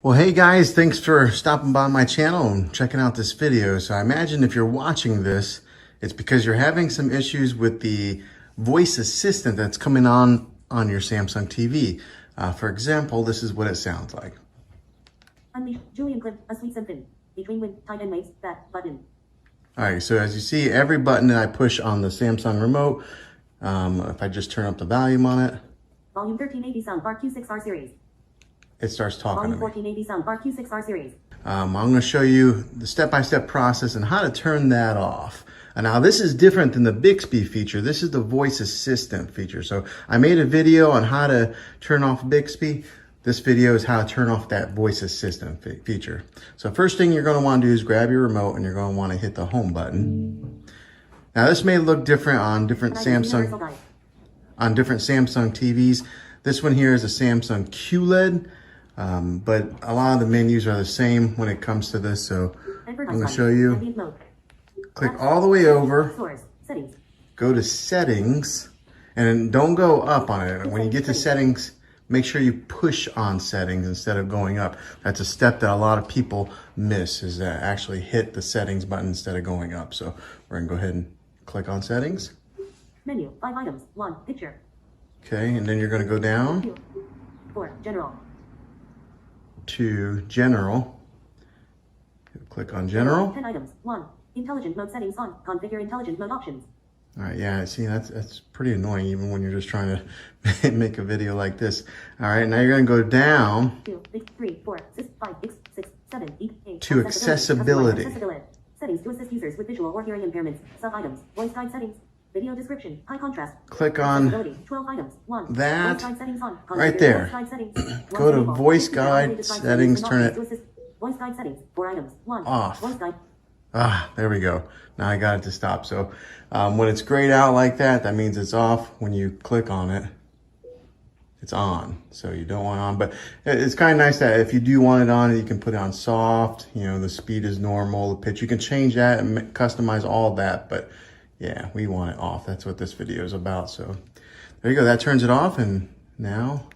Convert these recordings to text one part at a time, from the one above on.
Well, hey guys, thanks for stopping by my channel and checking out this video. So I imagine if you're watching this, it's because you're having some issues with the voice assistant that's coming on your Samsung TV. For example, this is what it sounds like. Unleash Julian Clip, a sweet symphony. Between wind, tide and waves, that button. All right, so as you see, every button that I push on the Samsung remote, if I just turn up the volume on it, Volume 1380 soundbar Q6R series. it starts talking to Volume me. 1480 soundbar Q6R series. I'm going to show you the step-by-step process and how to turn that off. And now this is different than the Bixby feature. This is the voice assistant feature. So I made a video on how to turn off Bixby. This video is how to turn off that voice assistant feature. So first thing you're going to want to do is grab your remote and you're going to want to hit the home button. Now this may look different on different Samsung TVs. This one here is a Samsung QLED. But a lot of the menus are the same when it comes to this, so I'm going to show you. Click all the way over, go to settings, and don't go up on it. When you get to settings, make sure you push on settings instead of going up. That's a step that a lot of people miss, is that actually hit the settings button instead of going up. So we're going to go ahead and click on settings. Menu, 5 items, 1, picture. Okay, and then you're going to go down 2, 4, general. To general. Click on general. 10 items, 1, intelligent mode settings on, configure intelligent mode options. All right, yeah, see, that's pretty annoying even when you're just trying to make a video like this. All right, now you're going to go down 2, 3, 4, 5, 6, 7, 8, to accessibility. Settings to assist users with visual or hearing impairments. Sub-items, voice guide settings, video description, high contrast. Click on 12 items, 1, that voice guide settings on, right there. Voice guide settings, Go to voice guide settings, turn it voice guide settings, 4 items, 1, off. Voice guide. There we go. Now I got it to stop. So when it's grayed out like that, that means it's off. When you click on it, it's on. So you don't want it on, but it's kind of nice that if you do want it on, you can put it on soft, you know, the speed is normal, the pitch, you can change that and customize all that. But yeah, we want it off. That's what this video is about. So there you go. That turns it off. And now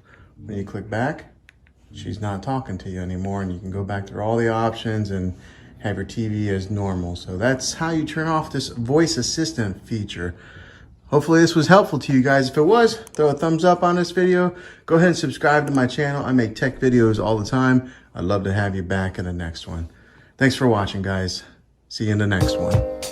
when you click back, she's not talking to you anymore. And you can go back through all the options and have your TV as normal. So that's how you turn off this voice assistant feature. Hopefully this was helpful to you guys. If it was, throw a thumbs up on this video. Go ahead and subscribe to my channel. I make tech videos all the time. I'd love to have you back in the next one. Thanks for watching, guys. See you in the next one.